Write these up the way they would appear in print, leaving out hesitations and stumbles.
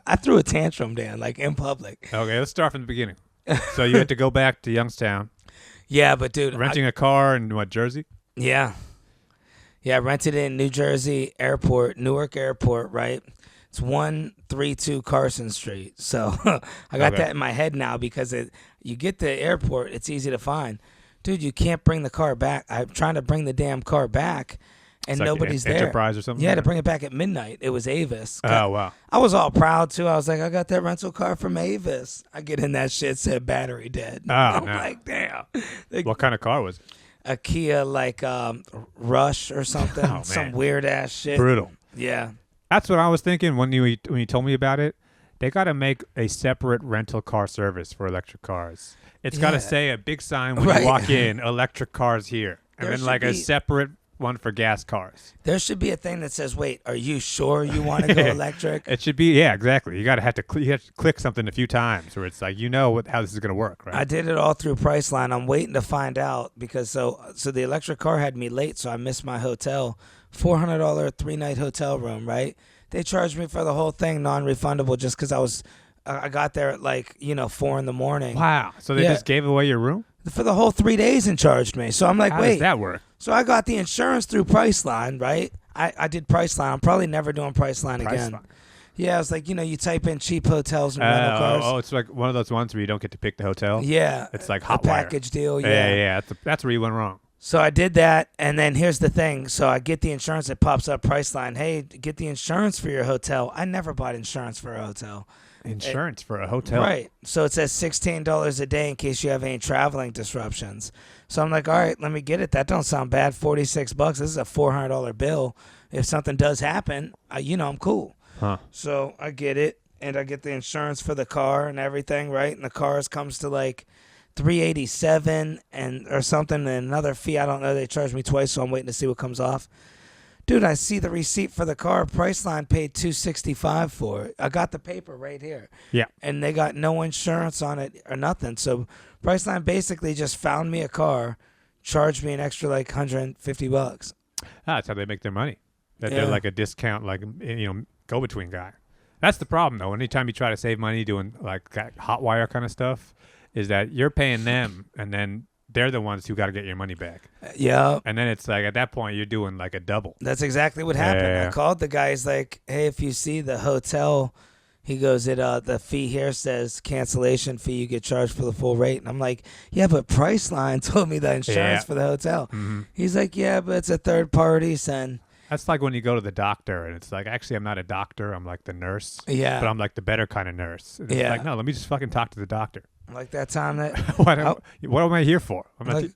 I threw a tantrum, Dan, like in public. Okay, let's start from the beginning. So you had to go back to Youngstown. Yeah, but dude, Renting a car in what, Jersey? Yeah, I rented it in New Jersey Airport, Newark Airport, right? It's 132 Carson Street. So I got that in my head now because you get the airport, it's easy to find. Dude, you can't bring the car back. I'm trying to bring the damn car back, and It's like nobody's there. Enterprise or something? Yeah, to bring it back at midnight. It was Avis. Oh, wow. I was all proud, too. I was like, I got that rental car from Avis. I get in that shit, said battery dead. Oh, I'm no. like, damn. What kind of car was it? A Kia, like Rush or something. Oh, man. Some weird-ass shit. Brutal. Yeah. That's what I was thinking when you told me about it. They got to make a separate rental car service for electric cars. It's got to say a big sign when you walk in, electric cars here. And There then like a separate one for gas cars. There should be a thing that says, wait, are you sure you want to go electric? It should be, yeah, exactly. You have to click something a few times where it's like, how this is going to work, right? I did it all through Priceline. I'm waiting to find out because so the electric car had me late, so I missed my hotel. $400 3-night hotel room, right? They charged me for the whole thing, non-refundable, just because I got there at 4 in the morning. Wow. So they just gave away your room? For the whole 3 days and charged me. So I'm like, How wait. does that work? So I got the insurance through Priceline, right? I did Priceline. I'm probably never doing Priceline again. Yeah, I was like, you type in cheap hotels and rental cars. Oh, it's like one of those ones where you don't get to pick the hotel? Yeah. It's like a Hotwire. package deal, Yeah. That's where you went wrong. So I did that, and then here's the thing. So I get the insurance. It pops up Priceline. Hey, get the insurance for your hotel. I never bought insurance for a hotel. Insurance for a hotel. Right. So it says $16 a day in case you have any traveling disruptions. So I'm like, all right, let me get it. That don't sound bad. $46. This is a $400 bill. If something does happen, I'm cool. Huh. So I get it, and I get the insurance for the car and everything, right? And the cars comes to like $387 or something, and another fee. I don't know. They charged me twice, so I'm waiting to see what comes off. Dude, I see the receipt for the car. Priceline paid $265 for it. I got the paper right here. Yeah. And they got no insurance on it or nothing. So Priceline basically just found me a car, charged me an extra like $150. That's how they make their money. They're like a discount, go-between guy. That's the problem, though. Anytime you try to save money doing like that Hotwire kind of stuff, is that you're paying them, and then they're the ones who got to get your money back. Yeah. And then it's like at that point you're doing like a double. That's exactly what happened. Yeah. I called the guy. He's like, hey, if you see the hotel, he goes, the fee here says cancellation fee. You get charged for the full rate. And I'm like, yeah, but Priceline told me the insurance for the hotel. Mm-hmm. He's like, yeah, but it's a third party, son. That's like when you go to the doctor and it's like, actually, I'm not a doctor. I'm like the nurse. Yeah. But I'm like the better kind of nurse. And it's like, no, let me just fucking talk to the doctor. Like that time that what am I here for?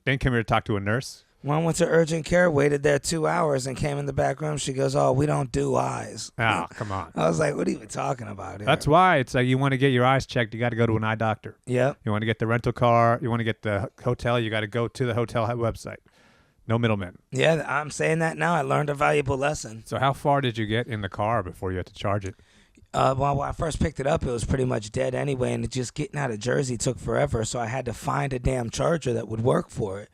Then come here to talk to a nurse. one went to urgent care, waited there 2 hours, and came in the back room. She goes, "Oh, we don't do eyes." Oh, come on. I was like, "What are you even talking about here?" That's why it's like you want to get your eyes checked, you got to go to an eye doctor. Yep. You want to get the rental car, you want to get the hotel, you got to go to the hotel website. No middlemen. Yeah, I'm saying that now. I learned a valuable lesson. So how far did you get in the car before you had to charge it? Well, when I first picked it up, it was pretty much dead anyway, and just getting out of Jersey took forever, so I had to find a damn charger that would work for it.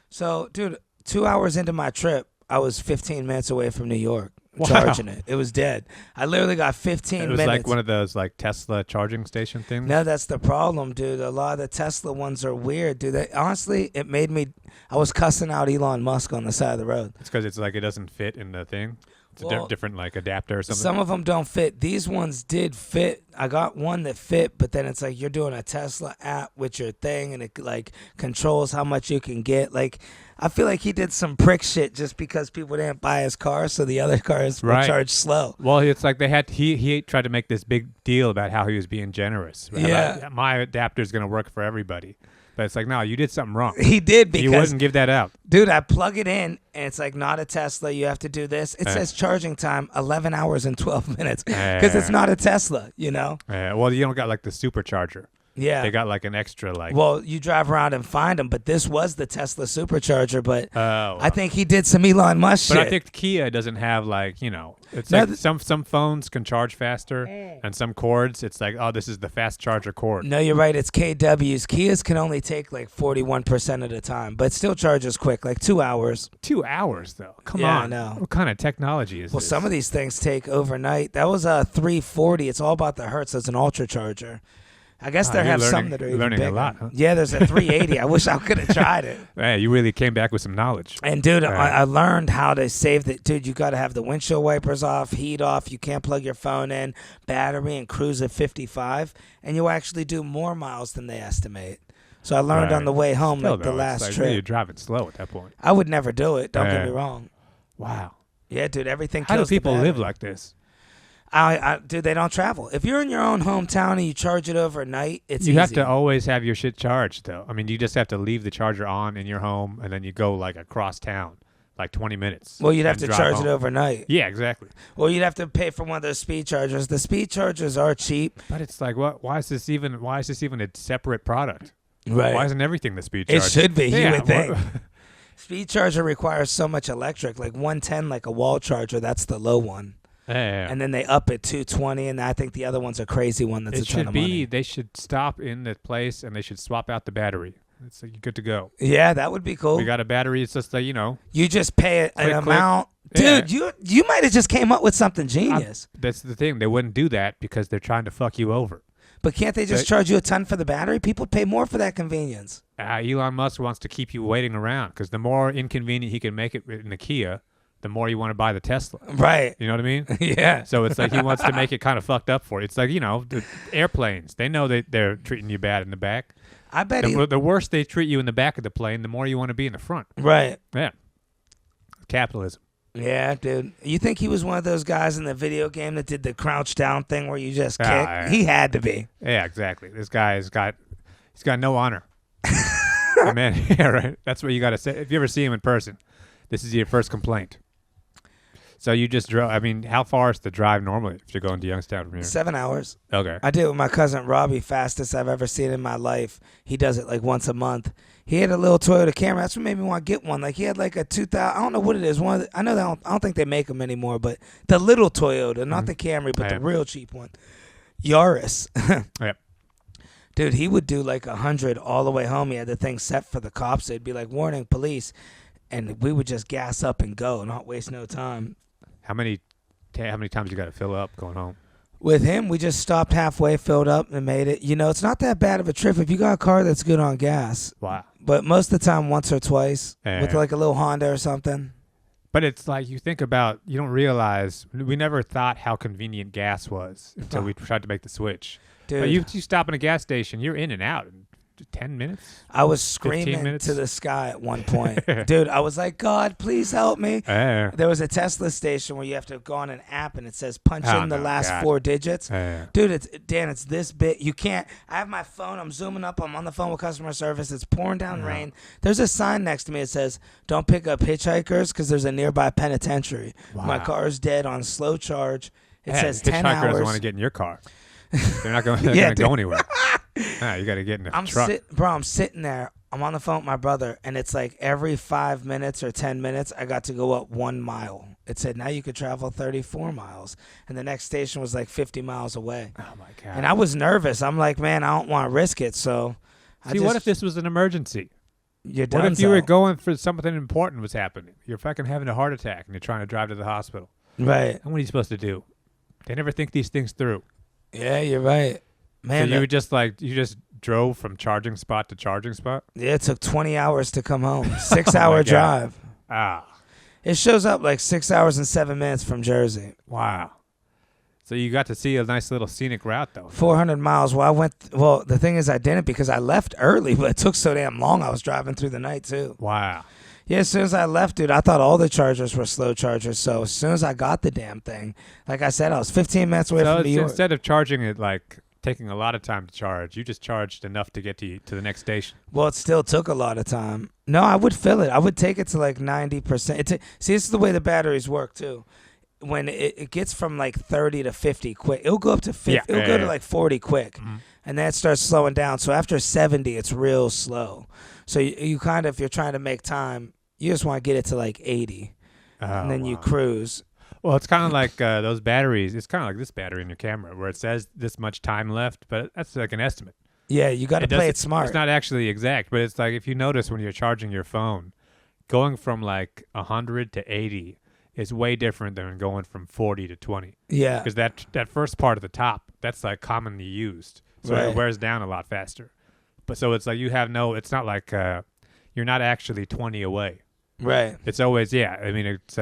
So, dude, 2 hours into my trip, I was 15 minutes away from New York charging it. It was dead. I literally got 15 minutes. It was like one of those like Tesla charging station things? No, that's the problem, dude. A lot of the Tesla ones are weird, dude. Honestly, it made me... I was cussing out Elon Musk on the side of the road. It's because it's like it doesn't fit in the thing? It's a different like adapter or something? Some of them don't fit. These ones did fit. I got one that fit, but then it's like you're doing a Tesla app with your thing, and it like controls how much you can get. Like, I feel like he did some prick shit just because people didn't buy his car, so the other cars were charged slow. Well, it's like he tried to make this big deal about how he was being generous. Right? Yeah. Like, my adapter is going to work for everybody. But it's like, no, you did something wrong. He did because... He wouldn't give that out. Dude, I plug it in, and it's like not a Tesla. You have to do this. It says charging time 11 hours and 12 minutes because it's not a Tesla, you know? Well, you don't got like the supercharger. Yeah. They got like an extra like. Well, you drive around and find them, but this was the Tesla supercharger. But Oh. I think he did some Elon Musk But shit. I think Kia doesn't have like, it's No, like some phones can charge faster, and some cords it's like, oh, this is the fast charger cord. No, you're right. It's KW's. Kias can only take like 41% of the time, but still charges quick, like 2 hours. 2 hours though. Come Yeah, on. I know. What kind of technology is Well, this? some of these things take overnight. That was a 340. It's all about the hertz. It's an ultra charger. I guess there you're have some learning- that are you're even learning a bigger. lot, huh? Yeah, there's a 380. I wish I could have tried it. Hey, you really came back with some knowledge. And dude, Right. I learned how to save the. Dude, you got to have the windshield wipers off, heat off. You can't plug your phone in, battery, and cruise at 55, and you'll actually do more miles than they estimate. So I learned Right. on the way home, Still, like the though, it's last like, trip. You're driving slow at that point. I would never do it. Don't get me Yeah. wrong. Wow. Yeah, dude, everything. How do kills the people battery. live like this? Dude, they don't travel. If you're in your own hometown and you charge it overnight, it's You easy. have to always have your shit charged, though. I mean, you just have to leave the charger on in your home, and then you go like across town, like 20 minutes. Well, you'd have and to drive charge home. it overnight. Yeah, exactly. Well, you'd have to pay for one of those speed chargers. The speed chargers are cheap. But it's like, what? Why is this even a separate product? Right. Why isn't everything the speed charger? It should be. Yeah, You would think. what- Speed charger requires so much electric, like 110, like a wall charger. That's the low one, Yeah. and then they up at 220, and I think the other one's a crazy one. That's It a ton should of be. money. They should stop in the place and they should swap out the battery. It's like you're good to go. Yeah, that would be cool. We got a battery. It's just like You just pay an Click, click. amount, Yeah. dude. You might have just came up with something genius. that's the thing. They wouldn't do that because they're trying to fuck you over. But can't they just charge you a ton for the battery? People pay more for that convenience. Elon Musk wants to keep you waiting around because the more inconvenient he can make it in the Kia, the more you want to buy the Tesla. Right. You know what I mean? Yeah. So it's like he wants to make it kind of fucked up for you. It's like, the airplanes. They know that they're treating you bad in the back. I bet The worse they treat you in the back of the plane, the more you want to be in the front. Right. Yeah. Capitalism. Yeah, dude. You think he was one of those guys in the video game that did the crouch down thing where you just kick? Yeah. He had to be. Yeah, exactly. This guy he's got no honor. Oh, man, yeah, right. That's what you got to say. If you ever see him in person, this is your first complaint. So you just drove. I mean, how far is the drive normally if you're going to Youngstown from here? 7 hours. Okay. I did it with my cousin Robbie, fastest I've ever seen in my life. He does it like once a month. He had a little Toyota Camry. That's what made me want to get one. Like he had like a 2000. I don't know what it is. I know that I don't think they make them anymore, but the little Toyota, not the Camry, but the real cheap one, Yaris. Yep. Dude, he would do like 100 all the way home. He had the thing set for the cops. They'd be like, "Warning, police," and we would just gas up and go, not waste no time. How many times you got to fill up going home? With him, we just stopped halfway, filled up, and made it. It's not that bad of a trip if you got a car that's good on gas. Wow. But most of the time, once or twice, Yeah. with like a little Honda or something. But it's like you think about, you don't realize, we never thought how convenient gas was until we tried to make the switch. Dude, But you stop in a gas station, you're in and out in 10 minutes. I was 15 screaming minutes? to the sky at one point. Dude, I was like, God, please help me. Yeah. There was a Tesla station where you have to go on an app and it says punch Oh, in the no, last God. 4 digits. Yeah. Dude, it's this big. You can't. I have my phone. I'm zooming up. I'm on the phone with customer service. It's pouring down rain. There's a sign next to me that says, "Don't pick up hitchhikers because there's a nearby penitentiary." Wow. My car is dead on slow charge. It Yeah, says the 10 hitchhiker hours. doesn't want to get in your car. They're not going Yeah, to go anywhere. Nah, you got to get in a truck. I'm sitting there. I'm on the phone with my brother, and it's like every 5 minutes or 10 minutes, I got to go up 1 mile. It said, now you could travel 34 miles. And the next station was like 50 miles away. Oh, my God. And I was nervous. I'm like, man, I don't want to risk it. So See, what if this was an emergency? You're What done. if you were going for something important was happening? You're fucking having a heart attack, and you're trying to drive to the hospital. Right. And what are you supposed to do? They never think these things through. Yeah, you're right. Man, So you would just you just drove from charging spot to charging spot? yeah, it took 20 hours to come home. 6 Oh, my hour God. drive. Ah, It shows up like 6 hours and 7 minutes from Jersey. wow. So you got to see a nice little scenic route, though. 400 miles. Well, the thing is, I didn't because I left early, but it took so damn long. I was driving through the night, too. Wow. Yeah, as soon as I left, dude, I thought all the chargers were slow chargers. So as soon as I got the damn thing, like I said, I was 15 minutes away So from New York. instead of charging it taking a lot of time to charge, you just charged enough to get to the next station. Well, it still took a lot of time. No, I would fill it. I would take it to like 90%. See, this is the way the batteries work, too. when it gets from like 30 to 50 quick. It'll go up to 50. Yeah, It'll go to yeah. like 40 quick. Mhm. And then it starts slowing down. So after 70, it's real slow. So you kind of, if you're trying to make time, you just want to get it to like 80. And then you wow. cruise. Well, it's kind of like those batteries. It's kind of like this battery in your camera where it says this much time left, but that's like an estimate. Yeah, you got to play it smart. It's not actually exact, but it's like if you notice when you're charging your phone, going from like 100 to 80 is way different than going from 40 to 20. Yeah. Because that first part at the top, that's like commonly used. So Right. it wears down a lot faster. But so it's like it's not like you're not actually 20 away. Right. It's always, I mean, it's...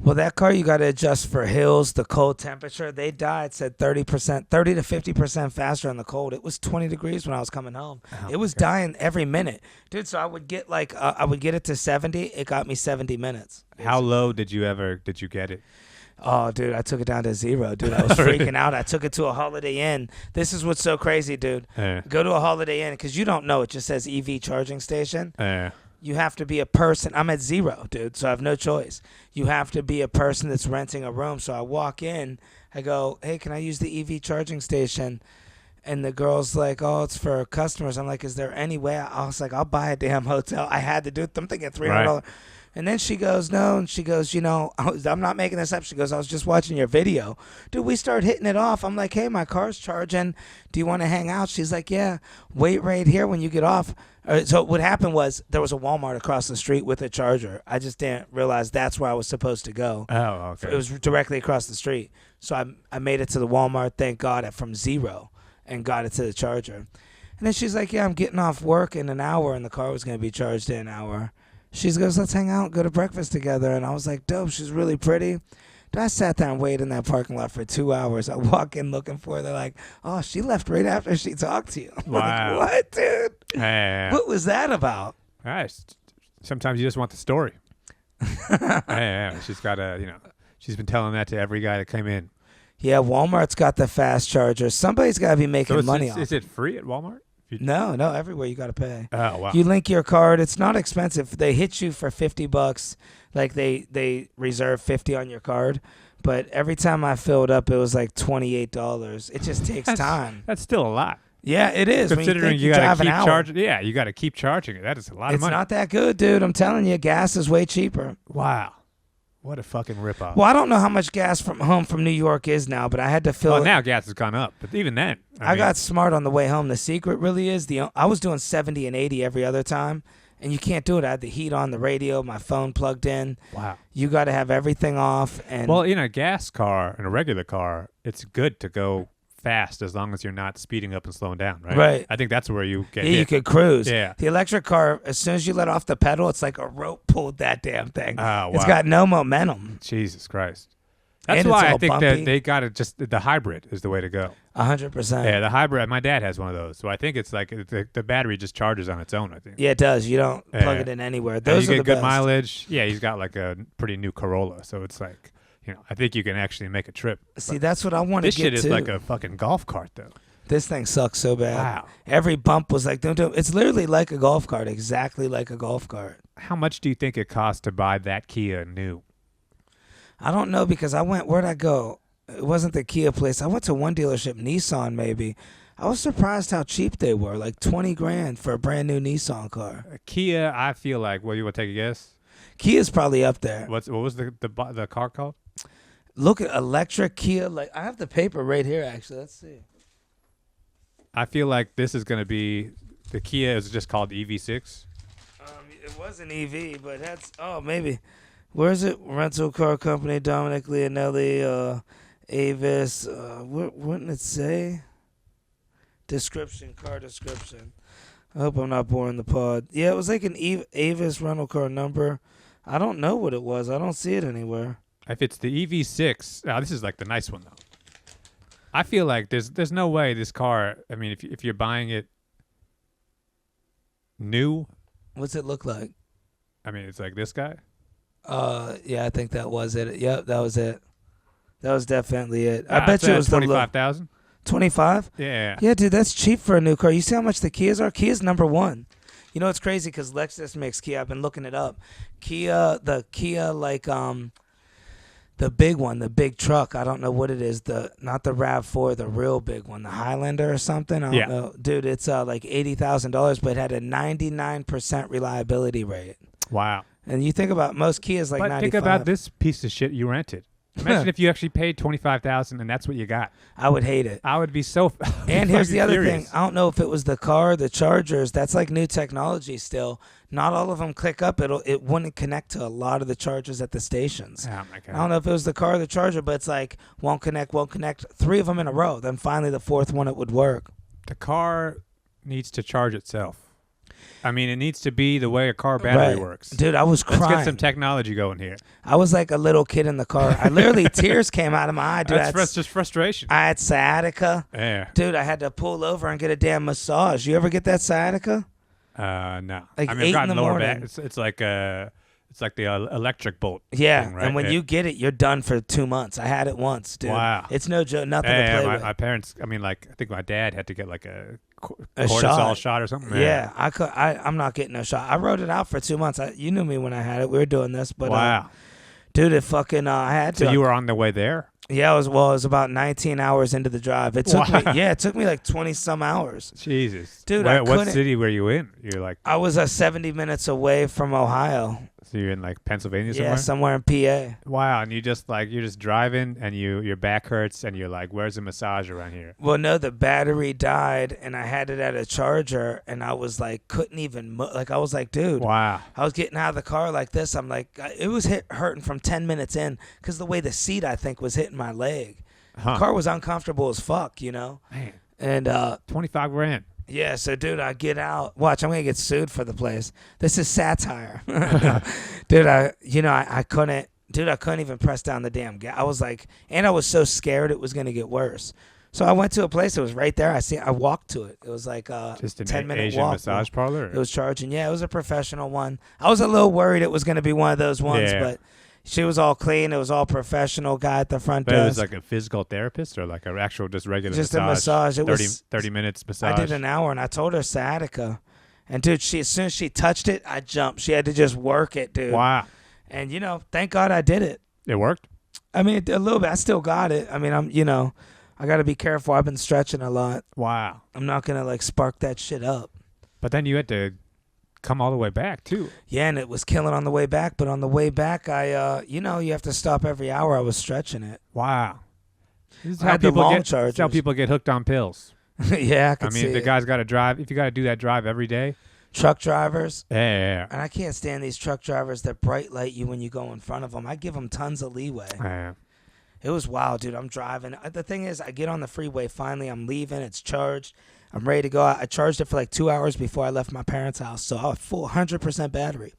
Well, that car you got to adjust for hills, the cold temperature. They died, said 30 to 50% faster in the cold. It was 20 degrees when I was coming home. It was dying every minute, dude. So I would get I would get it to 70. It got me 70 minutes. How low did you get it? Oh, dude, I took it down to 0, dude. I was freaking out. I took it to a Holiday Inn. This is what's so crazy, dude. Go to a Holiday Inn because you don't know. It just says EV charging station. You have to be a person. I'm at 0, dude, so I have no choice. You have to be a person that's renting a room. So I walk in. I go, hey, can I use the EV charging station? And the girl's like, oh, it's for customers. I'm like, is there any way? I was like, I'll buy a damn hotel. I had to do it. I'm thinking $300. Right. And then she goes, no. And she goes, I'm not making this up. She goes, I was just watching your video. Dude, we start hitting it off. I'm like, hey, my car's charging. Do you want to hang out? She's like, yeah, wait right here when you get off. So what happened was there was a Walmart across the street with a charger. I just didn't realize that's where I was supposed to go. Oh, okay. It was directly across the street. So I made it to the Walmart, thank God, from 0 and got it to the charger. And then she's like, yeah, I'm getting off work in an hour, and the car was going to be charged in an hour. She goes, let's hang out and go to breakfast together. And I was like, dope, she's really pretty. I sat there and waited in that parking lot for 2 hours. I walk in looking for her. They're like, oh, she left right after she talked to you. I'm Wow. like, what, dude? Yeah. What was that about? Sometimes you just want the story. She's got she's been telling that to every guy that came in. Yeah, Walmart's got the fast chargers. Somebody's got to be making money off. Is it free at Walmart? No, everywhere you got to pay. Oh, wow. You link your card. It's not expensive. They hit you for $50. Like they reserve 50 on your card. But every time I filled up, it was like $28. It just takes time. That's still a lot. Yeah, it is. Considering you got to keep charging. Yeah, you got to keep charging it. That is a lot of money. It's not that good, dude. I'm telling you, gas is way cheaper. Wow. What a fucking ripoff. Well, I don't know how much gas from home from New York is now, but I had to fill it. Now gas has gone up. But even then. I got smart on the way home. The secret really is I was doing 70 and 80 every other time, and you can't do it. I had the heat on, the radio, my phone plugged in. Wow. You got to have everything off. And well, in a gas car, in a regular car, it's good to go fast as long as you're not speeding up and slowing down, right? Right. I think that's where you get yeah, hit. you could cruise. Yeah. The electric car, as soon as you let off the pedal, it's like a rope pulled that damn thing. Oh, wow. It's got no momentum. Jesus Christ. That's And why it's I all think bumpy. that they got it the hybrid is the way to go. 100%. Yeah, the hybrid. My dad has one of those. So I think it's like the battery just charges on its own, I think. Yeah, it does. You don't plug it in anywhere. Those you are get the good best. mileage. Yeah, he's got like a pretty new Corolla. So it's like, I think you can actually make a trip. See, that's what I want to This get shit is to. like a fucking golf cart, though. This thing sucks so bad. Wow. Every bump was like, don't do it. It's literally like a golf cart, exactly like a golf cart. How much do you think it costs to buy that Kia new? I don't know because where'd I go? It wasn't the Kia place. I went to one dealership, Nissan maybe. I was surprised how cheap they were, like $20,000 for a brand new Nissan car. A Kia, I feel like, you want to take a guess? Kia's probably up there. What was the car called? Look at electric Kia. Like I have the paper right here, actually. Let's see. I feel like this is going to be, the Kia is just called EV6. It was an EV, but maybe. Where is it? Rental car company, Dominic Leonelli, Avis. Wouldn't it say? Car description. I hope I'm not boring the pod. Yeah, it was like an Avis rental car number. I don't know what it was. I don't see it anywhere. If it's the EV6, this is like the nice one, though. I feel like there's no way this car, I mean, if you're buying it new. What's it look like? I mean, it's like this guy. Yeah, I think that was it. Yep, that was it. That was definitely it. I bet you it was the 25,000. 25? Yeah. Yeah, dude, that's cheap for a new car. You see how much the Kias are? Kia's number one. You know, it's crazy because Lexus makes Kia. I've been looking it up. The The big one, the big truck. I don't know what it is. Not the RAV4, the real big one, the Highlander or something. I don't know, dude. It's like $80,000, but it had a 99% reliability rate. Wow. And you think about most Kias like 95. Think about this piece of shit you rented. Imagine if you actually paid $25,000 and that's what you got. I would hate it. I would be so. And here's the other thing. I don't know if it was the car, the chargers. That's like new technology still. Not all of them click up. It wouldn't connect to a lot of the chargers at the stations. Oh my God. I don't know if it was the car or the charger, but it's like won't connect. 3 of them in a row. Then finally the 4th one it would work. The car needs to charge itself. I mean, it needs to be the way a car battery works. Dude, I was crying. Let's get some technology going here. I was like a little kid in the car. I literally, tears came out of my eye. Dude, that's just frustration. I had sciatica. Yeah. Dude, I had to pull over and get a damn massage. You ever get that sciatica? No. Like I mean, I've gotten lower morning. back. It's like the electric bolt. Yeah, thing, right? and when you get it, you're done for 2 months. I had it once, dude. Wow. It's no joke, nothing to play with. My parents, I mean, like, I think my dad had to get like a A cortisol shot or something. Yeah, I'm not getting no shot. I wrote it out for 2 months. You knew me when I had it. We were doing this, but wow, dude, it fucking I had to. So you were on the way there? Yeah, it was about 19 hours into the drive. It took me. Yeah, it took me like 20 some hours. Jesus, dude, what city were you in? You're like, I was 70 minutes away from Ohio. So you're in like Pennsylvania somewhere? Yeah, somewhere in PA. Wow, and you're just driving and your back hurts and you're like, where's a massage around here? Well, no, the battery died and I had it at a charger and I was like, couldn't even I was like, dude. Wow. I was getting out of the car like this. I'm like, it was hurting from 10 minutes in because the way the seat, I think, was hitting my leg. The car was uncomfortable as fuck, you know? Man. And $25,000. Yeah, so dude, I get out. Watch, I'm gonna get sued for the place. This is satire, dude. I couldn't, dude. I couldn't even press down the damn gas. I was like, and I was so scared it was gonna get worse. So I went to a place that was right there. I walked to it. It was like just an 10-minute Asian walk. massage parlor. It was charging. Yeah, it was a professional one. I was a little worried it was gonna be one of those ones, but she was all clean. It was all professional. Guy at the front desk. But it was like a physical therapist or like an actual just regular just massage? a massage. It was 30 minutes massage. I did an hour, and I told her sciatica. And, dude, as soon as she touched it, I jumped. She had to just work it, dude. Wow. And, thank God I did it. It worked? I mean, a little bit. I still got it. I mean, I got to be careful. I've been stretching a lot. Wow. I'm not going to, spark that shit up. But then you had to come all the way back, too. Yeah, and it was killing on the way back. But on the way back, you have to stop every hour. I was stretching it. Wow. This is how people get hooked on pills. Yeah, I mean, the guy's got to drive. If you got to do that drive every day. Truck drivers. Yeah. And I can't stand these truck drivers that bright light you when you go in front of them. I give them tons of leeway. Yeah. It was wild, dude. I'm driving. The thing is, I get on the freeway. Finally, I'm leaving. It's charged. I'm ready to go. I charged it for like 2 hours before I left my parents' house. So I was full 100% battery.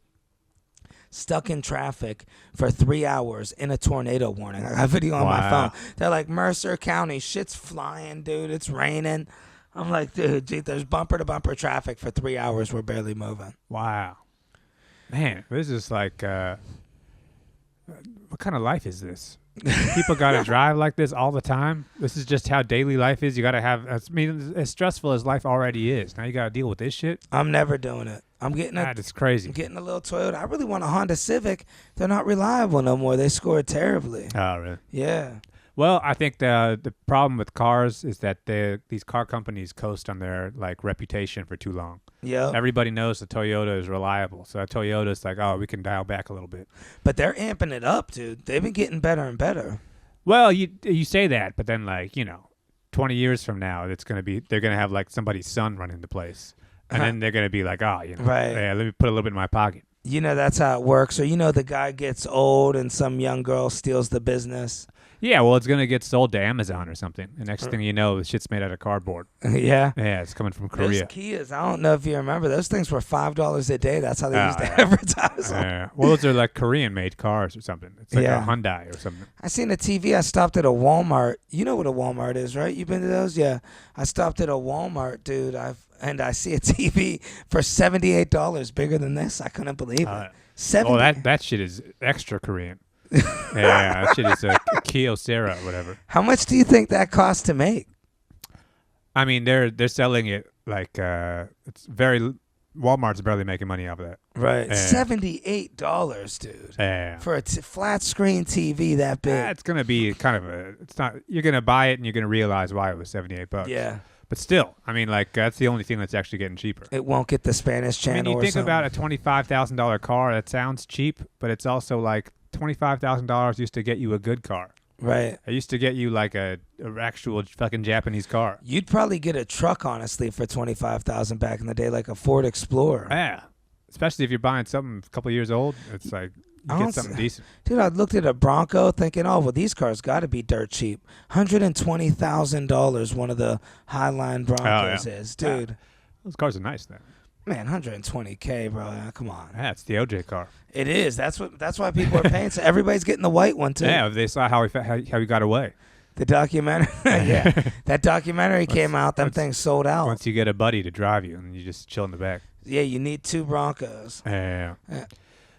Stuck in traffic for 3 hours in a tornado warning. I got video on my phone. They're like, Mercer County, shit's flying, dude. It's raining. I'm like, dude, there's bumper-to-bumper traffic for 3 hours. We're barely moving. Wow. Man, this is like, what kind of life is this? People got to drive like this all the time. This is just how daily life is. You got to have, I mean, as stressful as life already is. Now you got to deal with this shit. I'm never doing it. I'm getting it's crazy. I'm getting a little Toyota. I really want a Honda Civic. They're not reliable no more. They scored terribly. Oh, really? Yeah. Well, I think the problem with cars is that these car companies coast on their reputation for too long. Yeah. Everybody knows the Toyota is reliable, so that Toyota's like, oh, we can dial back a little bit. But they're amping it up, dude. They've been getting better and better. Well, you say that, but then 20 years from now, they're gonna have somebody's son running the place, and then they're gonna be like, oh, right. Yeah, let me put a little bit in my pocket. That's how it works. Or the guy gets old and some young girl steals the business. Yeah, well, it's going to get sold to Amazon or something. The next thing you know, the shit's made out of cardboard. Yeah? Yeah, it's coming from Korea. Those Kias, I don't know if you remember, those things were $5 a day. That's how they used to advertise them. Yeah. Well, those are Korean-made cars or something. It's like a Hyundai or something. I seen a TV. I stopped at a Walmart. You know what a Walmart is, right? You been to those? Yeah. I stopped at a Walmart, dude. I see a TV for $78 bigger than this. I couldn't believe it. 70. Oh, that shit is extra Korean. Yeah, that shit is a Kyocera or whatever. How much do you think that costs to make? I mean, they're selling it it's very Walmart's barely making money off of that. Right. Yeah. $78, dude. Yeah. For a flat screen TV that big. It's gonna be kind of a. It's not. You're gonna buy it and you're gonna realize why it was $78. Yeah. But still, I mean, like that's the only thing that's actually getting cheaper. It won't get the Spanish channel. I mean, you or think something. about a $25,000 car. That sounds cheap, but it's also like $25,000 used to get you a good car. Right. It used to get you like a actual fucking Japanese car. You'd probably get a truck, honestly, for $25,000 back in the day, like a Ford Explorer. Yeah. Especially if you're buying something a couple of years old, it's like you get something decent. Dude, I looked at a Bronco thinking, oh, well, these cars got to be dirt cheap. $120,000 one of the Highline Broncos is. Dude. Yeah. Those cars are nice, then. Man, $120K, bro. Come on. Yeah, it's the OJ car. It is. That's why people are paying. So everybody's getting the white one, too. Yeah, they saw how he got away. The documentary. Yeah. That documentary came out. Them things sold out. Once you get a buddy to drive you and you just chill in the back. Yeah, you need 2 Broncos. Yeah.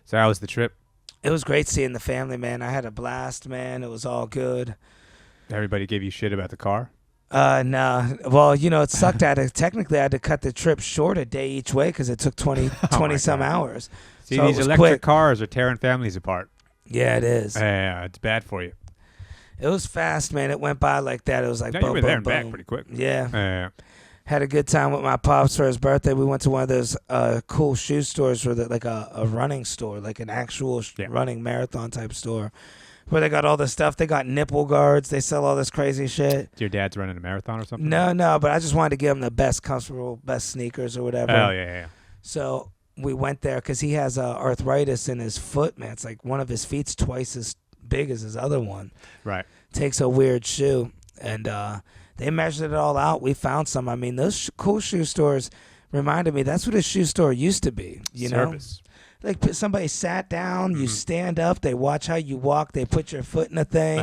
So how was the trip? It was great seeing the family, man. I had a blast, man. It was all good. Everybody gave you shit about the car? No. Well, it sucked. Technically, I had to cut the trip short a day each way because it took 20-some hours. See, so these electric cars are tearing families apart. Yeah, it is. Yeah, it's bad for you. It was fast, man. It went by like that. It was like no, boom, you were boom, there and boom. back pretty quick. Yeah. Had a good time with my pops for his birthday. We went to one of those cool shoe stores where like a running store, like an actual running marathon type store, where they got all this stuff. They got nipple guards. They sell all this crazy shit. Your dad's running a marathon or something? No, but I just wanted to give him the best comfortable, best sneakers or whatever. Oh, yeah. So we went there because he has arthritis in his foot, man. It's like one of his feet's twice as big as his other one. Right. Takes a weird shoe. And they measured it all out. We found some. I mean, those cool shoe stores reminded me that's what a shoe store used to be. You Service. know? Like somebody sat down, you stand up, they watch how you walk, they put your foot in a thing.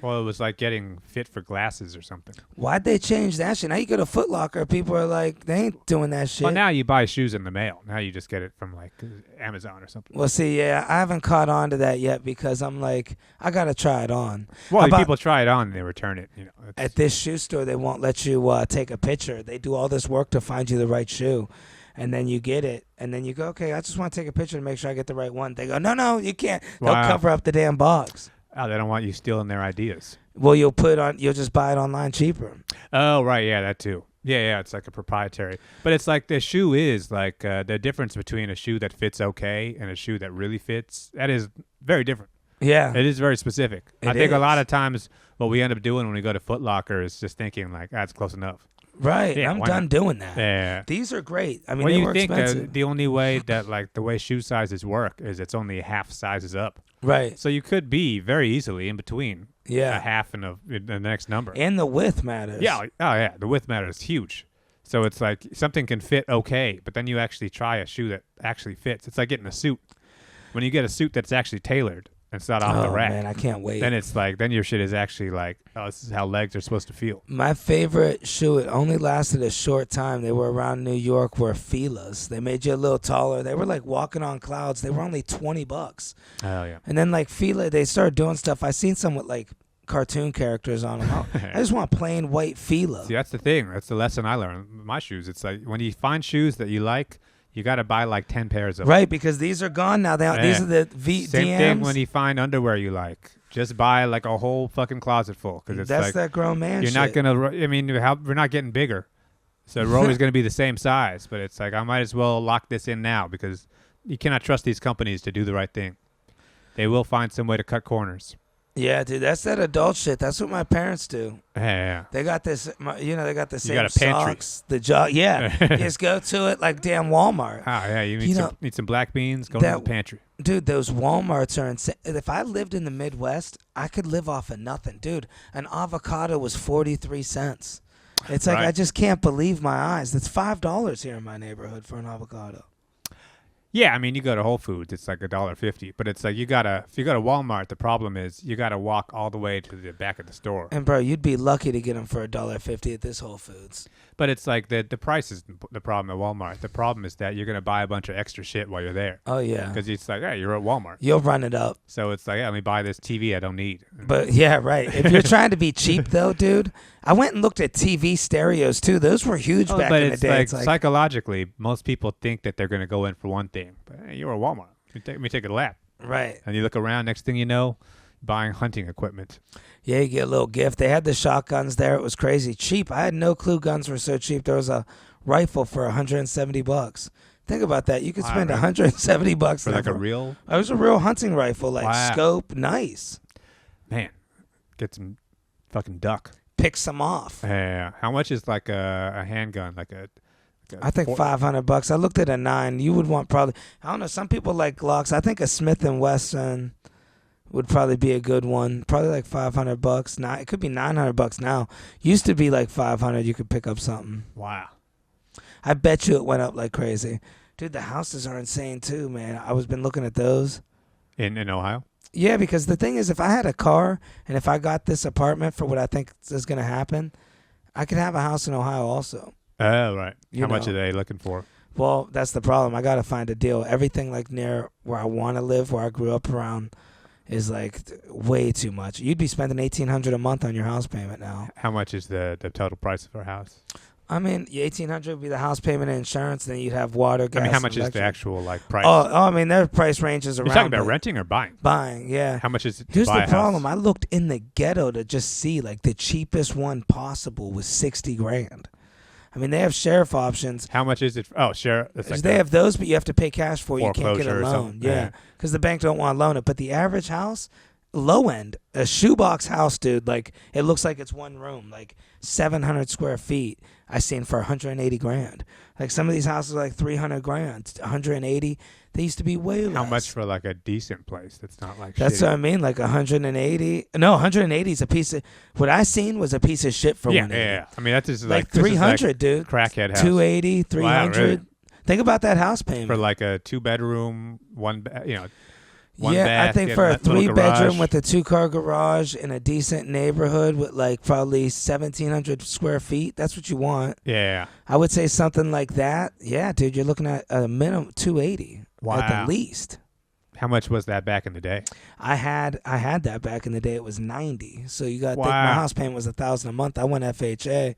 Well, it was like getting fit for glasses or something. Why'd they change that shit? Now you go to Foot Locker, people are like, they ain't doing that shit. Well, now you buy shoes in the mail. Now you just get it from like Amazon or something. Well, see, yeah, I haven't caught on to that yet because I'm like, I got to try it on. Well, people try it on and they return it. At this shoe store, they won't let you take a picture. They do all this work to find you the right shoe. And then you get it, and then you go, okay, I just want to take a picture to make sure I get the right one. They go, no, you can't. They'll cover up the damn box. Oh, they don't want you stealing their ideas. Well, you'll just buy it online cheaper. Oh, right, yeah, that too. Yeah, it's like a proprietary. But it's like the shoe is like the difference between a shoe that fits okay and a shoe that really fits. That is very different. Yeah. It is very specific. I think a lot of times what we end up doing when we go to Foot Locker is just thinking like, that's close enough. Right, yeah, I'm done doing that. Yeah, these are great. I mean, well, they you were think expensive. The only way that like the way shoe sizes work is it's only half sizes up. Right. So you could be very easily in between. Yeah. A half and the next number. And the width matters. Yeah. Oh yeah, the width matters huge. So it's like something can fit okay, but then you actually try a shoe that actually fits. It's like getting a suit. When you get a suit that's actually tailored. It's not off the rack. Man, I can't wait. Then it's like, then your shit is actually like, oh, this is how legs are supposed to feel. My favorite shoe, it only lasted a short time. They were around New York, were Fila's. They made you a little taller. They were like walking on clouds. They were only $20. Oh, yeah. And then like Fila, they started doing stuff. I seen some with like cartoon characters on them. I just want plain white Fila. See, that's the thing. That's the lesson I learned with my shoes. It's like when you find shoes that you like, you got to buy like 10 pairs of them. Right, because these are gone now. These are the Same DMs. thing when you find underwear you like. Just buy like a whole fucking closet full. Cause it's that's like, that grown man you're shit. not going to, I mean, we're not getting bigger. So we're always going to be the same size. But it's like, I might as well lock this in now because you cannot trust these companies to do the right thing. They will find some way to cut corners. Yeah, dude, that's that adult shit. That's what my parents do. Yeah. They got this, they got the same got a pantry. socks. The yeah. You just go to it like damn Walmart. Oh, yeah, you need some black beans, go to the pantry. Dude, those Walmarts are insane. If I lived in the Midwest, I could live off of nothing. Dude, an avocado was 43 cents. It's like, I just can't believe my eyes. That's $5 here in my neighborhood for an avocado. Yeah, I mean, you go to Whole Foods, it's like $1.50, but it's like if you go to Walmart, the problem is you gotta walk all the way to the back of the store. And bro, you'd be lucky to get them for $1.50 at this Whole Foods. But it's like the price is the problem at Walmart. The problem is that you're gonna buy a bunch of extra shit while you're there. Oh yeah, Because it's like, hey, you're at Walmart, you'll run it up. so it's like, yeah, let me buy this TV I don't need. But yeah, right. If you're trying to be cheap though, dude, I went and looked at TV stereos too. Those were huge back but in the it's day. like, It's like psychologically, most people think that they're gonna go in for one thing. But hey, you're at Walmart. Let me take a lap. right. And you look around. Next thing you know, buying hunting equipment. Yeah, you get a little gift. They had the shotguns there. It was crazy cheap. I had no clue guns were so cheap. There was a rifle for $170. Think about that. You could spend Wow, $170 For like a real It was a real hunting rifle, like Wow. scope, nice. man, get some fucking duck. Pick some off. Yeah. How much is like a handgun? I think $500. I looked at a 9. You would want probably. I don't know. Some people like Glocks. I think a Smith and Wesson would probably be a good one. Probably like $500. Now it could be $900 now. Used to be like $500. You could pick up something. Wow. I bet you it went up like crazy, dude. The houses are insane too, man. I was been looking at those. In Ohio? Yeah, because the thing is, if I had a car and if I got this apartment for what I think is going to happen, I could have a house in Ohio also. Oh, right. You How much know. are they looking for? Well, that's the problem. I got to find a deal. Everything like near where I want to live, where I grew up around, is like way too much. You'd be spending $1,800 a month on your house payment now. How much is the total price of our house? I mean, $1,800 would be the house payment and insurance. Then you'd have water, gas. I mean, how much and is the electric. actual like price? Oh, I mean, their price ranges around. You're talking about like, renting or buying? buying, yeah. How much is it to Here's buy the a problem. house? I looked in the ghetto to just see like the cheapest one possible was $60,000. I mean, they have sheriff options. How much is it? Oh, sure. That's like They have those, but you have to pay cash for it. You can't get foreclosure a or loan. something. Yeah, Yeah. because the bank don't want to loan it. But the average house, low end, a shoebox house, dude, like it looks like it's one room, like 700 square feet. I seen for $180,000. Like some of these houses are like $300,000, 180. They used to be way less. How much for like a decent place that's not like That's shitty? what I mean, like 180. No, 180 is a piece of. What I seen was a piece of shit for Yeah, 180. yeah. I mean, that's just Like this is 300, dude. crackhead house. 280, 300. Wow, really? Think about that house payment. For like a 2-bedroom, one yeah, bath, I think get for a that little 3-bedroom garage. with a 2-car garage in a decent neighborhood with like probably 1,700 square feet, that's what you want. Yeah. I would say something like that. Yeah, dude, you're looking at a minimum 280 at Wow. the least. How much was that back in the day? I had that back in the day. It was 90. So you got to think my Wow. house payment was $1,000 a month. I went FHA,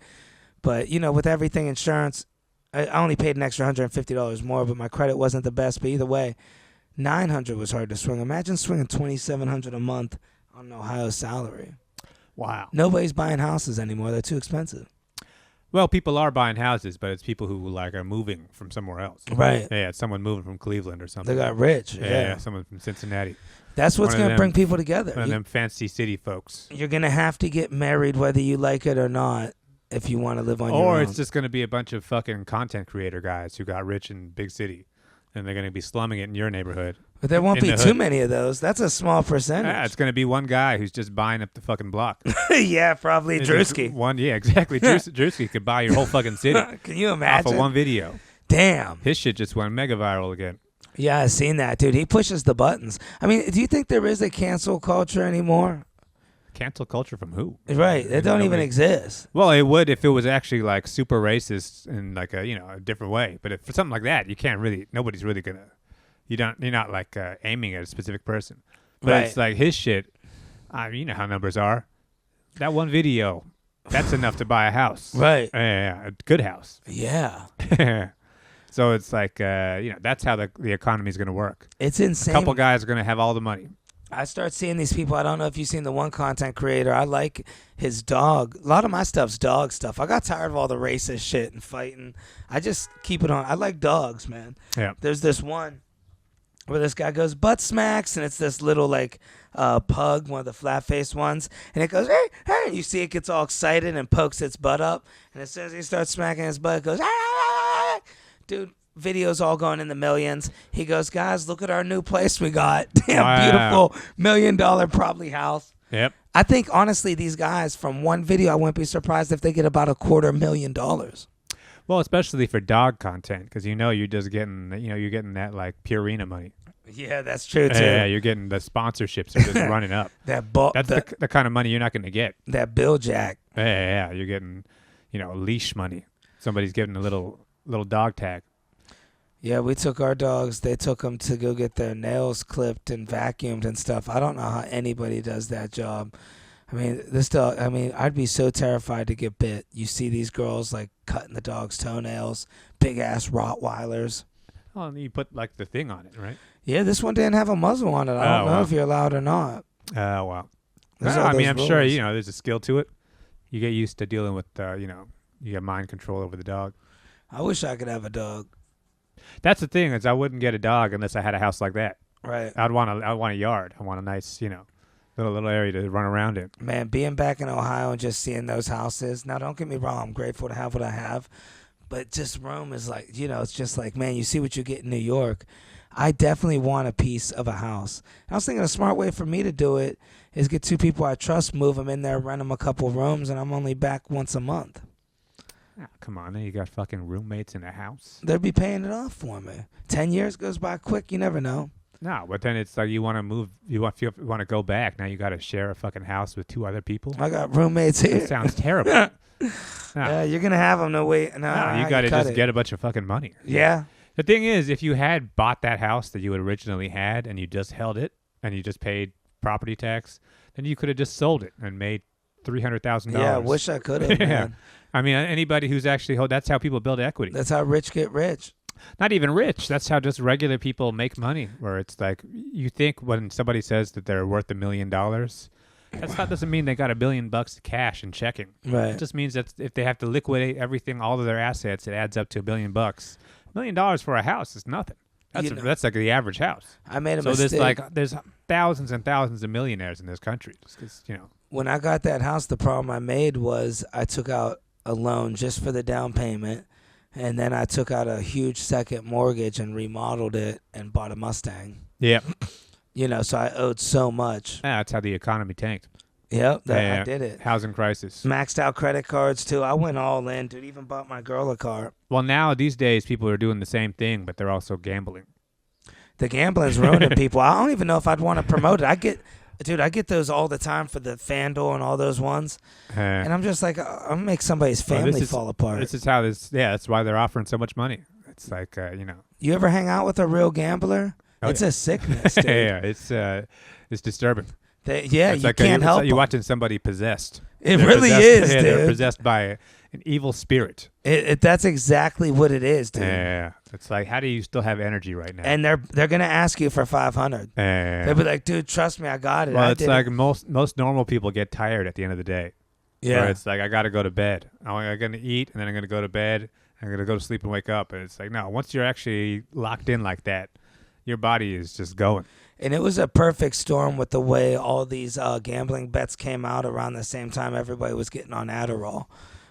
but you know, with everything insurance, I only paid an extra $150 more, but my credit wasn't the best. But either way, 900 was hard to swing. Imagine swinging 2,700 a month on an Ohio salary. Wow. Nobody's buying houses anymore. They're too expensive. Well, people are buying houses, but it's people who like are moving from somewhere else. Right. Yeah, it's someone moving from Cleveland or something. They got rich. Yeah, someone from Cincinnati. That's what's One of going to them- bring people together. One of them fancy city folks. You're going to have to get married whether you like it or not if you want to live on your Or own. it's just going to be a bunch of fucking content creator guys who got rich in big city, and they're going to be slumming it in your neighborhood. But there won't in be the too hood. many of those. That's a small percentage. Yeah, it's going to be one guy who's just buying up the fucking block. Yeah, probably It's just Drewski. One, yeah, exactly. Drewski could buy your whole fucking city Can you off imagine? of one video. Damn. His shit just went mega viral again. Yeah, I've seen that, dude. He pushes the buttons. I mean, do you think there is a cancel culture anymore? Cancel culture from who? Right. They don't even Nobody- exist. Well, it would if it was actually like super racist in like a a different way. But if for something like that, you can't really. Nobody's really gonna. You're not like aiming at a specific person. But Right. it's like his shit. You know how numbers are. That one video, that's enough to buy a house. Right. Yeah, a good house. Yeah. So it's like that's how the economy is gonna work. It's A insane. couple guys are gonna have all the money. I start seeing these people. I don't know if you've seen the one content creator. I like his dog. A lot of my stuff's dog stuff. I got tired of all the racist shit and fighting. I just keep it on. I like dogs, man. Yeah. There's this one where this guy goes butt smacks, and it's this little like pug, one of the flat faced ones, and it goes hey hey. And you see it gets all excited and pokes its butt up, and as soon as he starts smacking his butt, it goes ah! Dude. Videos all going in the millions. He goes, guys, look at our new place we got. Damn, Wow. beautiful $1 million probably house. Yep. I think honestly, these guys from one video, I wouldn't be surprised if they get about $250,000. Well, especially for dog content, because you're just getting, you're getting that like Purina money. Yeah, that's true too. Yeah, you're getting the sponsorships are just running up. That's the kind of money you're not going to get. That Bill Jack. Yeah, you're getting, leash money. Somebody's getting a little dog tag. Yeah, we took our dogs. They took them to go get their nails clipped and vacuumed and stuff. I don't know how anybody does that job. I mean, this dog. I mean, I'd be so terrified to get bit. You see these girls like cutting the dog's toenails, big ass Rottweilers. Oh, and you put like the thing on it, right? Yeah, this one didn't have a muzzle on it. I don't know if you're allowed or not. Oh, wow. I mean, I'm sure, there's a skill to it. You get used to dealing with, you get mind control over the dog. I wish I could have a dog. That's the thing is I wouldn't get a dog unless I had a house like that. Right. I'd want a yard. I want a nice, little area to run around in. Man, being back in Ohio and just seeing those houses. Now, don't get me wrong. I'm grateful to have what I have. But just Rome is like, it's just like, man, you see what you get in New York. I definitely want a piece of a house. I was thinking a smart way for me to do it is get 2 people I trust, move them in there, rent them a couple rooms, and I'm only back once a month. Oh, come on, you got fucking roommates in a house. They'll be paying it off for me. 10 years goes by quick. You never know. No, but then it's like you want to move. You want to go back. Now you got to share a fucking house with 2 other people. I got roommates here. That sounds terrible. No. Yeah, you're gonna have them. No wait. No, you got to just get a bunch of fucking money. Yeah. The thing is, if you had bought that house that you had originally had and you just held it and you just paid property tax, then you could have just sold it and made $300,000. Yeah, I wish I could have. Yeah. I mean, anybody who's actually that's how people build equity. That's how rich get rich. Not even rich. That's how just regular people make money. Where it's like you think when somebody says that they're worth $1 million, that doesn't mean they got $1 billion cash in checking. Right. It just means that if they have to liquidate everything, all of their assets, it adds up to $1 billion. $1 million for a house is nothing. That's like the average house. I made a mistake. So there's thousands and thousands of millionaires in this country. Just when I got that house, the problem I made was I took out a loan just for the down payment, and then I took out a huge second mortgage and remodeled it and bought a Mustang. Yep. So I owed so much. Yeah, that's how the economy tanked. Yep, I did it. Housing crisis. Maxed out credit cards, too. I went all in, dude. Even bought my girl a car. Well, now, these days, people are doing the same thing, but they're also gambling. The gambling's ruining people. I don't even know if I'd want to promote it. I get those all the time for the FanDuel and all those ones. And I'm just like, I'm going to make somebody's family fall apart. This is how that's why they're offering so much money. It's like, You ever hang out with a real gambler? It's a sickness, dude. Yeah, it's disturbing. You can't help it. You're watching somebody possessed. It really is, dude. They're possessed by an evil spirit. That's exactly what it is, dude. Yeah. It's like, how do you still have energy right now? And they're going to ask you for $500. They'll be like, dude, trust me, I got it. Well, it's like most normal people get tired at the end of the day. Yeah. Where it's like, I got to go to bed. I'm going to eat, and then I'm going to go to bed. I'm going to go to sleep and wake up. And it's like, no, once you're actually locked in like that, your body is just going. And it was a perfect storm with the way all these gambling bets came out around the same time everybody was getting on Adderall.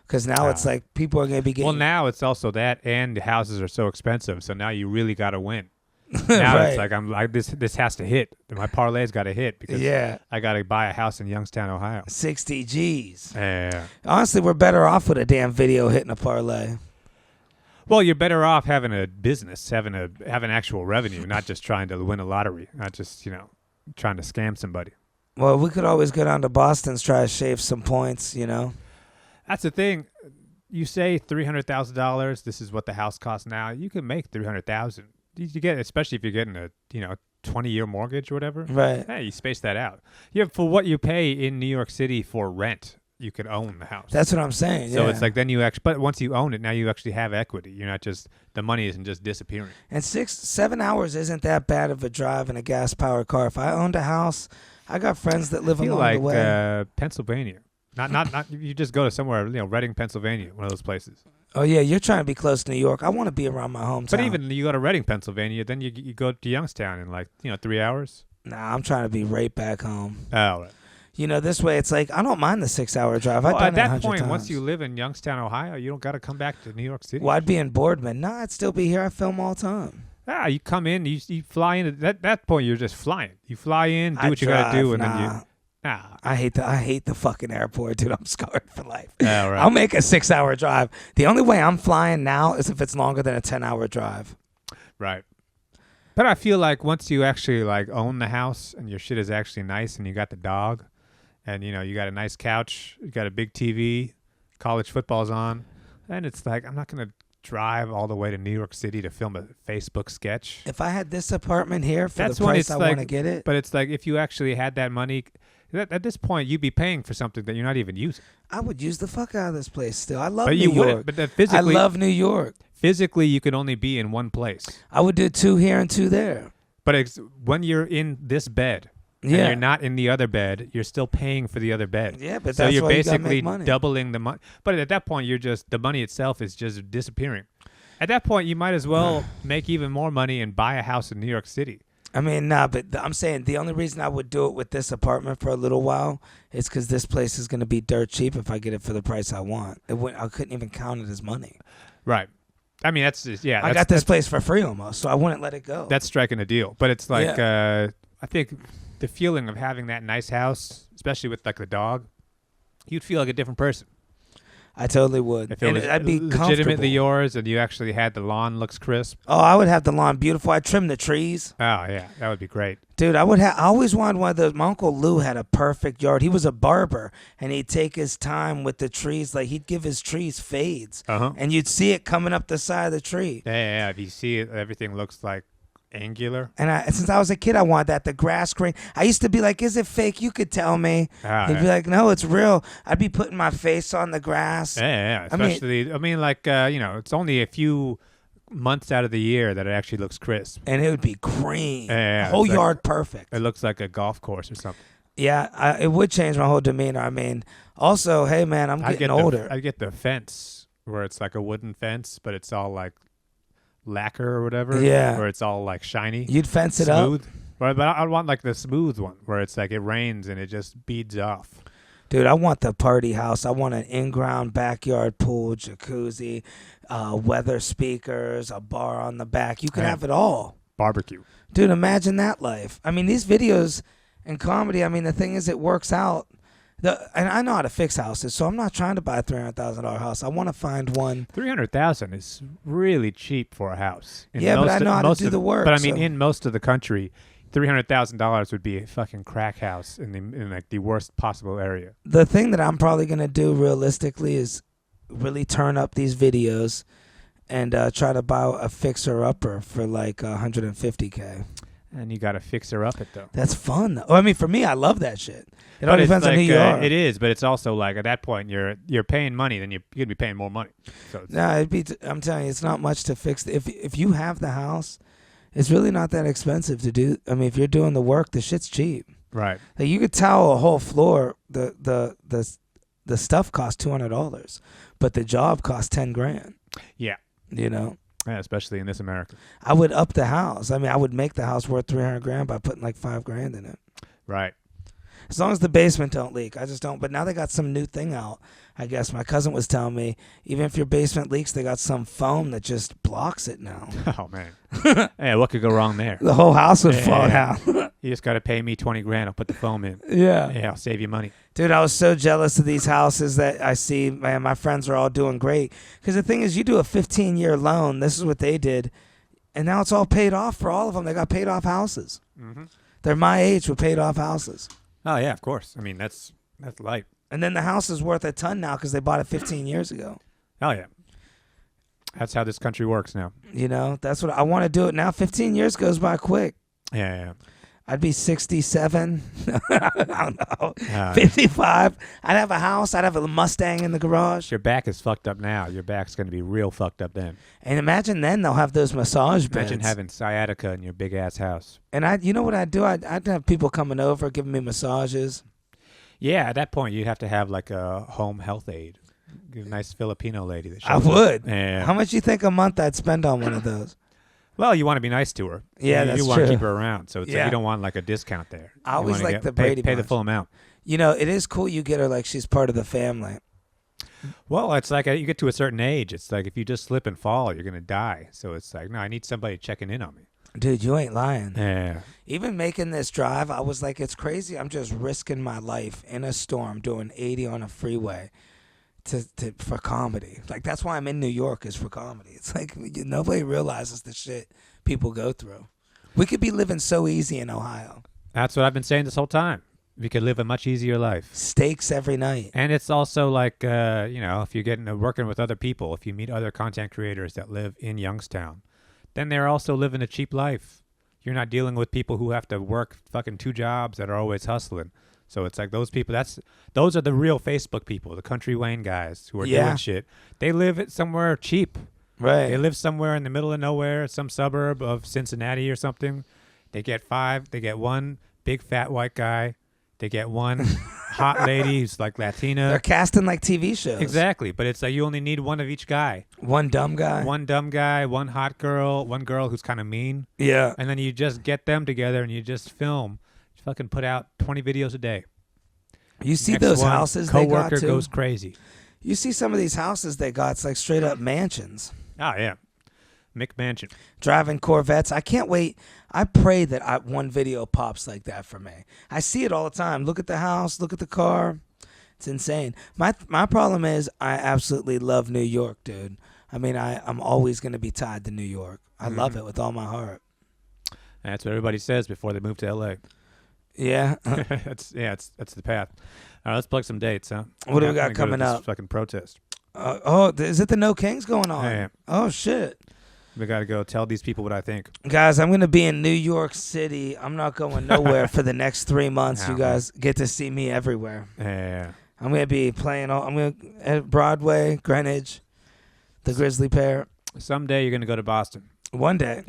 Because now it's like people are going to be getting... Well, now it's also that, and the houses are so expensive, so now you really got to win. Now right. It's like this has to hit. My parlay's got to hit because I got to buy a house in Youngstown, Ohio. 60 G's. Yeah. Honestly, we're better off with a damn video hitting a parlay. Well, you're better off having a business, having actual revenue, not just trying to win a lottery, not just, trying to scam somebody. Well, we could always go down to Boston's, try to shave some points, That's the thing. You say $300,000, this is what the house costs now. You can make $300,000. You get, especially if you're getting a, 20-year mortgage or whatever. Right. Hey, you space that out. For what you pay in New York City for rent, you can own the house. That's what I'm saying. So it's like then but once you own it, now you actually have equity. You're not just, the money isn't just disappearing. And 7 hours isn't that bad of a drive in a gas-powered car. If I owned a house, I got friends that live along the way. Pennsylvania. Not. You just go to somewhere, Reading, Pennsylvania, one of those places. Oh yeah, you're trying to be close to New York. I want to be around my hometown. But even you go to Reading, Pennsylvania, then you go to Youngstown in 3 hours. Nah, I'm trying to be right back home. Oh. Right. This way it's like I don't mind the 6-hour drive. Well, I've done at that point, times. Once you live in Youngstown, Ohio, you don't got to come back to New York City. Well, I'd be in Boardman. Nah, I'd still be here. I film all the time. You come in, you fly in. At that point, you're just flying. You fly in, do what you got to do, and then you. Ah. I hate the fucking airport, dude. I'm scarred for life. Oh, right. I'll make a 6-hour drive. The only way I'm flying now is if it's longer than a 10-hour drive. Right. But I feel like once you actually like own the house and your shit is actually nice and you got the dog and you know you got a nice couch, you got a big TV, college football's on, and it's like I'm not going to drive all the way to New York City to film a Facebook sketch. If I had this apartment here for That's the when price it's I like- want to get it, But it's like if you actually had that money, at this point you'd be paying for something that you're not even using. I would use the fuck out of this place still. I love But New you York. wouldn't. But that physically, I love New York. physically, you could only be in one place. I would do 2 here and 2 there. But when you're in this bed, and Yeah. you're not in the other bed, you're still paying for the other bed. Yeah, but So that's you're why you gotta basically make money. doubling the money. But at that point, the money itself is just disappearing. At that point, you might as well make even more money and buy a house in New York City. I mean, nah, but I'm saying the only reason I would do it with this apartment for a little while is because this place is going to be dirt cheap if I get it for the price I want. I couldn't even count it as money. Right. I mean, that's just, yeah. I got this place for free almost, so I wouldn't let it go. That's striking a deal. But it's like, I think the feeling of having that nice house, especially with like the dog, you'd feel like a different person. I totally would. If it And was I'd be legitimately comfortable. yours and you actually had the lawn looks crisp. Oh, I would have the lawn beautiful. I'd trim the trees. Oh, yeah. That would be great. Dude, I always wanted one of those. My Uncle Lou had a perfect yard. He was a barber, and he'd take his time with the trees. Like, he'd give his trees fades, Uh-huh. and you'd see it coming up the side of the tree. Yeah. If you see it, everything looks like angular. And since I was a kid, I wanted that. The grass green. I used to be like, is it fake? You could tell me. Ah, He'd be like, no, it's real. I'd be putting my face on the grass. Yeah. I mean- Especially, like, it's only a few months out of the year that it actually looks crisp. And it would be green. Yeah, Whole it's like- yard perfect. It looks like a golf course or something. Yeah, it would change my whole demeanor. I mean, also, hey, man, I'm getting older. I get the fence where it's like a wooden fence, but it's all like lacquer or whatever. Yeah. Where it's all like shiny. You'd fence it up. Smooth. But I want like the smooth one where it's like it rains and it just beads off. Dude, I want the party house. I want an in-ground backyard pool, jacuzzi, weather speakers, a bar on the back. You can Yeah. have it all. Barbecue. Dude, imagine that life. I mean, these videos and comedy, I mean, the thing is it works out. And I know how to fix houses, so I'm not trying to buy a $300,000 house. I want to find one. $300,000 is really cheap for a house. Yeah, but I know how to do the work, But I mean, so- in most of the country, $300,000 would be a fucking crack house in like the worst possible area. The thing that I'm probably going to do realistically is really turn up these videos and try to buy a fixer-upper for like $150K. And you got to fix her up it though. That's fun, though. I mean, for me, I love that shit. It all But it's depends on who like, you are. It is, but it's also like at that point you're paying money, then you're gonna be paying more money. So it's, Nah, I'm telling you, it's not much to fix. If you have the house, it's really not that expensive to do. I mean, if you're doing the work, the shit's cheap. right. Like you could towel a whole floor. The stuff costs $200, but the job costs $10,000. Yeah. You know, Yeah, especially in this America. I would up the house. I mean, I would make the house worth $300,000 by putting like $5,000 in it. Right. As long as the basement don't leak. I just don't. But now they got some new thing out. I guess my cousin was telling me, even if your basement leaks, they got some foam that just blocks it now. Oh man. Yeah, what could go wrong there? The whole house would fall Yeah. down. You just got to pay me $20,000. I'll put the foam in. Yeah. Yeah, I'll save you money. Dude, I was so jealous of these houses that I see. Man, my friends are all doing great. Because the thing is, you do a 15-year loan. This is what they did. And now it's all paid off for all of them. They got paid off houses. Mm-hmm. They're my age with paid off houses. Oh yeah, of course. I mean that's life. And then the house is worth a ton now because they bought it 15 years ago. Oh yeah. That's how this country works now. You know, that's what I want to do it now. 15 years goes by quick. Yeah. I'd be 67. I don't know. Yeah. 55. I'd have a house. I'd have a Mustang in the garage. Your back is fucked up now. Your back's going to be real fucked up then. And imagine then they'll have those massage beds. Imagine having sciatica in your big ass house. And you know what I'd do? I'd have people coming over, giving me massages. Yeah, at that point you'd have to have like a home health aide. Get a nice Filipino lady that I shows up. would. Yeah. How much do you think a month I'd spend on one of those? Well, you want to be nice to her. Yeah, you, that's you want true. to keep her around, so it's Yeah. like you don't want like a discount there. I You always wanna like the pay Brady the Bunch. full amount. You know, it is cool you get her like she's part of the family. Well, it's like you get to a certain age. It's like if you just slip and fall, you're gonna die. So it's like, no, I need somebody checking in on me. Dude, you ain't lying. Yeah. Even making this drive, I was like, it's crazy. I'm just risking my life in a storm doing 80 on a freeway for comedy. Like, that's why I'm in New York, is for comedy. It's like nobody realizes the shit people go through. We could be living so easy in Ohio. That's what I've been saying this whole time. We could live a much easier life. Steaks every night. And it's also like, if you're getting working with other people, if you meet other content creators that live in Youngstown, then they're also living a cheap life. You're not dealing with people who have to work fucking 2 jobs that are always hustling. So it's like those people, those are the real Facebook people, the Country Wayne guys who are doing shit. They live somewhere cheap. Right. They live somewhere in the middle of nowhere, some suburb of Cincinnati or something. They get 1 big fat white guy. They get 1 hot lady who's like Latina. They're casting like TV shows. Exactly. But it's like you only need 1 of each guy. 1 dumb guy. 1 dumb guy, 1 hot girl, 1 girl who's kind of mean. Yeah. And then you just get them together and you just film. You fucking put out 20 videos a day. You see those houses they got, coworker too? goes crazy. You see some of these houses they got. It's like straight up mansions. Oh, yeah. McMansion. Driving Corvettes. I can't wait. I pray that one video pops like that for me. I see it all the time. Look at the house. Look at the car. It's insane. My problem is I absolutely love New York, dude. I mean, I'm always going to be tied to New York. I love it with all my heart. That's what everybody says before they move to L.A. Yeah. That's the path. All right, let's plug some dates, huh? What do we got coming up? Fucking protest. Is it the No Kings going on? Yeah. Oh, shit. We got to go tell these people what I think. Guys, I'm going to be in New York City. I'm not going nowhere for the next 3 months. You guys get to see me everywhere. Yeah. I'm going to be playing at Broadway, Greenwich, the Grizzly Pair. Someday you're going to go to Boston. One day.